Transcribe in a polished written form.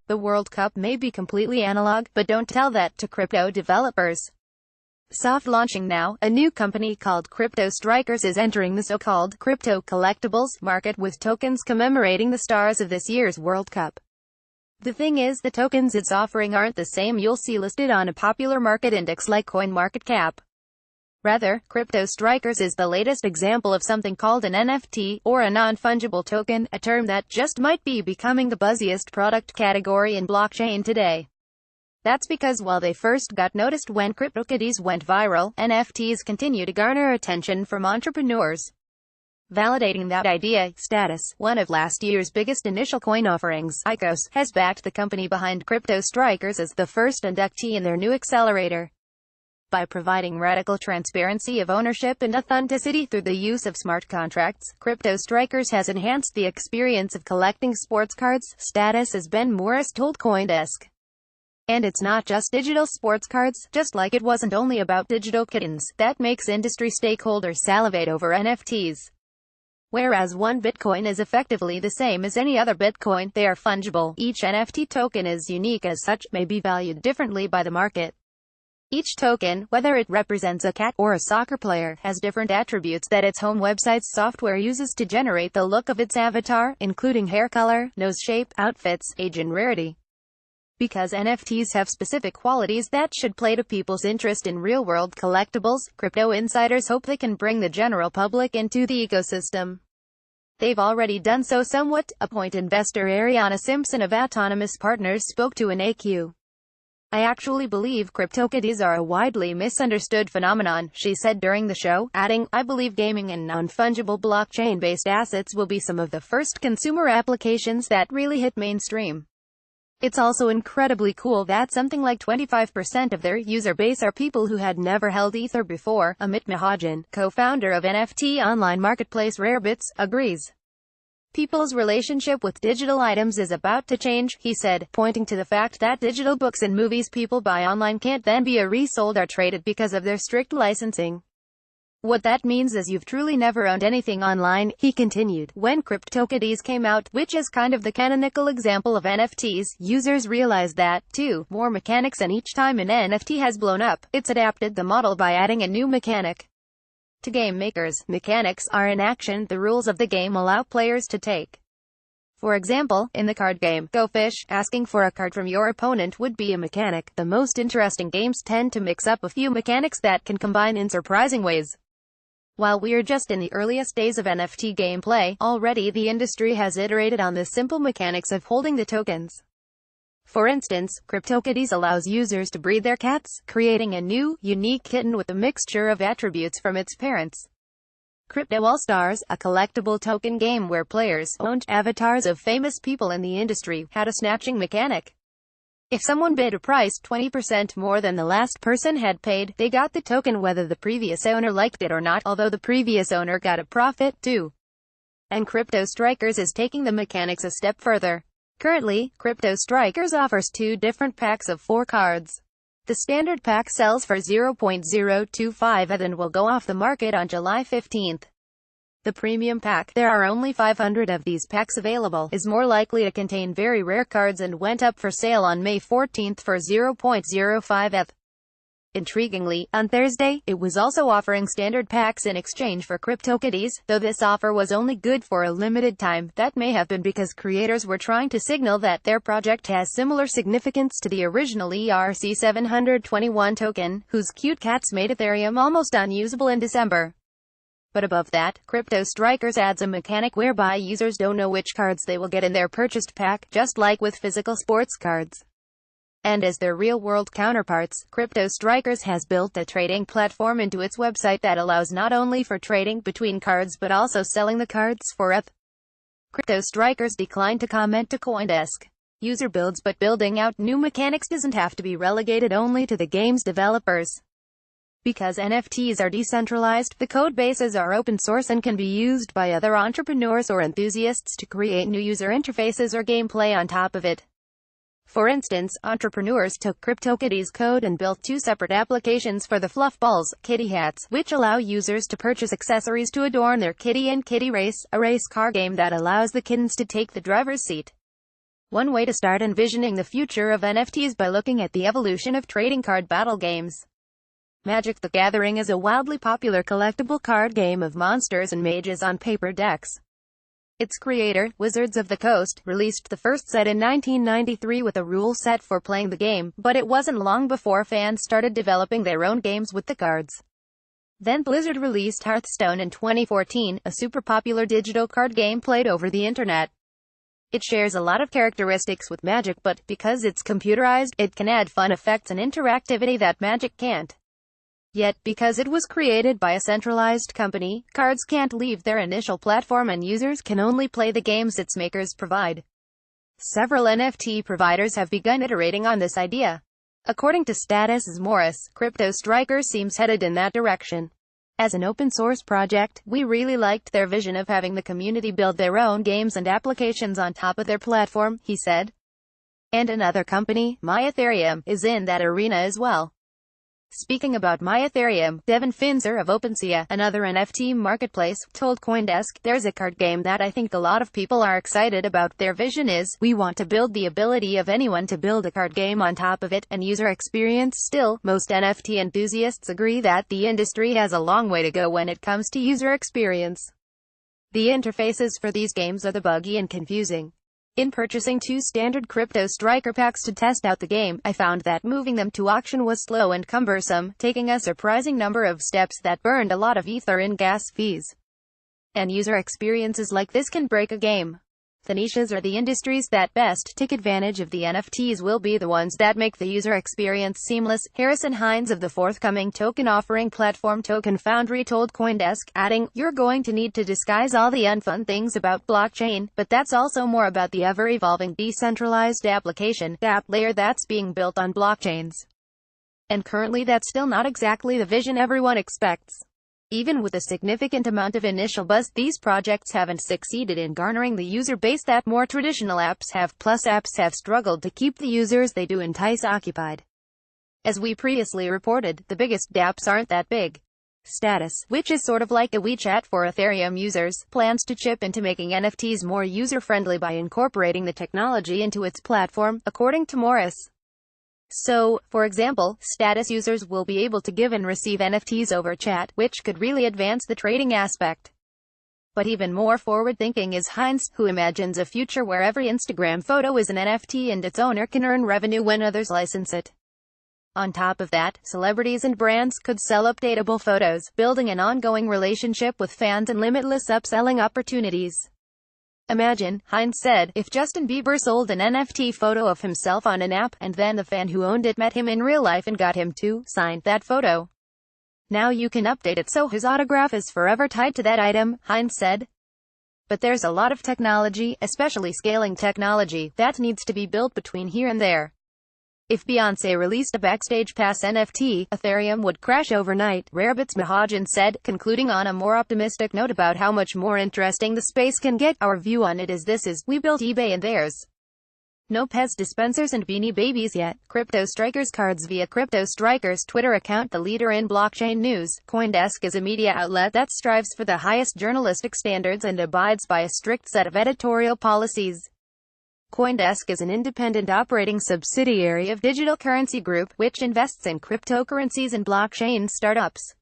The World Cup may be completely analog, but don't tell that to crypto developers. Soft launching now, a new company called Crypto Strikers is entering the so-called crypto collectibles market with tokens commemorating the stars of this year's World Cup. The thing is, the tokens it's offering aren't the same you'll see listed on a popular market index like CoinMarketCap. Rather, Crypto Strikers is the latest example of something called an NFT, or a non-fungible token, a term that just might be becoming the buzziest product category in blockchain today. That's because while they first got noticed when CryptoKitties went viral, NFTs continue to garner attention from entrepreneurs. Validating that idea, Status, one of last year's biggest initial coin offerings, ICOs, has backed the company behind Crypto Strikers as the first inductee in their new accelerator. By providing radical transparency of ownership and authenticity through the use of smart contracts, Crypto Strikers has enhanced the experience of collecting sports cards, Status as Ben Morris told CoinDesk. And it's not just digital sports cards, just like it wasn't only about digital kittens, that makes industry stakeholders salivate over NFTs. Whereas one Bitcoin is effectively the same as any other Bitcoin, they are fungible. Each NFT token is unique as such, may be valued differently by the market. Each token, whether it represents a cat or a soccer player, has different attributes that its home website's software uses to generate the look of its avatar, including hair color, nose shape, outfits, age and rarity. Because NFTs have specific qualities that should play to people's interest in real-world collectibles, crypto insiders hope they can bring the general public into the ecosystem. They've already done so somewhat, a point investor Ariana Simpson of Autonomous Partners spoke to an AQ. I actually believe CryptoKitties are a widely misunderstood phenomenon, she said during the show, adding, I believe gaming and non-fungible blockchain-based assets will be some of the first consumer applications that really hit mainstream. It's also incredibly cool that something like 25% of their user base are people who had never held Ether before, Amit Mahajan, co-founder of NFT online marketplace Rarebits, agrees. People's relationship with digital items is about to change, he said, pointing to the fact that digital books and movies people buy online can't then be resold or traded because of their strict licensing. What that means is you've truly never owned anything online, he continued. When CryptoKitties came out, which is kind of the canonical example of NFTs, users realized that, too, more mechanics, and each time an NFT has blown up, it's adapted the model by adding a new mechanic. To game makers, mechanics are in action the rules of the game allow players to take. For example, in the card game, Go Fish, asking for a card from your opponent would be a mechanic. The most interesting games tend to mix up a few mechanics that can combine in surprising ways. While we're just in the earliest days of NFT gameplay, already the industry has iterated on the simple mechanics of holding the tokens. For instance, CryptoKitties allows users to breed their cats, creating a new, unique kitten with a mixture of attributes from its parents. Crypto All-Stars, a collectible token game where players owned avatars of famous people in the industry, had a snatching mechanic. If someone bid a price 20% more than the last person had paid, they got the token whether the previous owner liked it or not, although the previous owner got a profit, too. And Crypto Strikers is taking the mechanics a step further. Currently, Crypto Strikers offers 2 different packs of 4 cards. The standard pack sells for 0.025 ETH and will go off the market on July 15th. The premium pack, there are only 500 of these packs available, is more likely to contain very rare cards and went up for sale on May 14th for 0.05 ETH. Intriguingly, on Thursday, it was also offering standard packs in exchange for CryptoKitties, though this offer was only good for a limited time. That may have been because creators were trying to signal that their project has similar significance to the original ERC-721 token, whose cute cats made Ethereum almost unusable in December. But above that, Crypto Strikers adds a mechanic whereby users don't know which cards they will get in their purchased pack, just like with physical sports cards. And as their real-world counterparts, Crypto Strikers has built a trading platform into its website that allows not only for trading between cards but also selling the cards for ETH. Crypto Strikers declined to comment to CoinDesk. User builds, but building out new mechanics doesn't have to be relegated only to the game's developers. Because NFTs are decentralized, the code bases are open source and can be used by other entrepreneurs or enthusiasts to create new user interfaces or gameplay on top of it. For instance, entrepreneurs took CryptoKitties code and built 2 separate applications for the Fluff Balls, kitty hats, which allow users to purchase accessories to adorn their kitty, and Kitty Race, a race car game that allows the kittens to take the driver's seat. One way to start envisioning the future of NFTs by looking at the evolution of trading card battle games. Magic: The Gathering is a wildly popular collectible card game of monsters and mages on paper decks. Its creator, Wizards of the Coast, released the first set in 1993 with a rule set for playing the game, but it wasn't long before fans started developing their own games with the cards. Then Blizzard released Hearthstone in 2014, a super popular digital card game played over the internet. It shares a lot of characteristics with Magic, but because it's computerized, it can add fun effects and interactivity that Magic can't. Yet, because it was created by a centralized company, cards can't leave their initial platform and users can only play the games its makers provide. Several NFT providers have begun iterating on this idea. According to Status's Morris, Crypto Strikers seems headed in that direction. As an open-source project, we really liked their vision of having the community build their own games and applications on top of their platform, he said. And another company, MyEthereum, is in that arena as well. Speaking about MyEthereum, Devin Finzer of OpenSea, another NFT marketplace, told CoinDesk, "There's a card game that I think a lot of people are excited about. Their vision is, we want to build the ability of anyone to build a card game on top of it, and user experience. Still, most NFT enthusiasts agree that the industry has a long way to go when it comes to user experience. The interfaces for these games are buggy and confusing. In purchasing 2 standard Crypto Striker packs to test out the game, I found that moving them to auction was slow and cumbersome, taking a surprising number of steps that burned a lot of ether in gas fees. And user experiences like this can break a game. The niches or the industries that best take advantage of the NFTs will be the ones that make the user experience seamless," Harrison Hines of the forthcoming token offering platform Token Foundry told CoinDesk, adding, "You're going to need to disguise all the unfun things about blockchain, but that's also more about the ever-evolving decentralized application (DApp) layer that's being built on blockchains. And currently that's still not exactly the vision everyone expects." Even with a significant amount of initial buzz, these projects haven't succeeded in garnering the user base that more traditional apps have, plus apps have struggled to keep the users they do entice occupied. As we previously reported, the biggest dApps aren't that big. Status, which is sort of like a WeChat for Ethereum users, plans to chip into making NFTs more user-friendly by incorporating the technology into its platform, according to Morris. So, for example, Status users will be able to give and receive NFTs over chat, which could really advance the trading aspect. But even more forward-thinking is Hines, who imagines a future where every Instagram photo is an NFT and its owner can earn revenue when others license it. On top of that, celebrities and brands could sell updatable photos, building an ongoing relationship with fans and limitless upselling opportunities. Imagine, Hines said, if Justin Bieber sold an NFT photo of himself on an app, and then the fan who owned it met him in real life and got him to sign that photo. Now you can update it so his autograph is forever tied to that item, Hines said. But there's a lot of technology, especially scaling technology, that needs to be built between here and there. If Beyoncé released a Backstage Pass NFT, Ethereum would crash overnight, Rarebits Mahajan said, concluding on a more optimistic note about how much more interesting the space can get. Our view on it is this is, we built eBay and there's no Pez dispensers and Beanie Babies yet. Crypto Strikers cards via Crypto Strikers Twitter account. The leader in blockchain news, CoinDesk is a media outlet that strives for the highest journalistic standards and abides by a strict set of editorial policies. CoinDesk is an independent operating subsidiary of Digital Currency Group, which invests in cryptocurrencies and blockchain startups.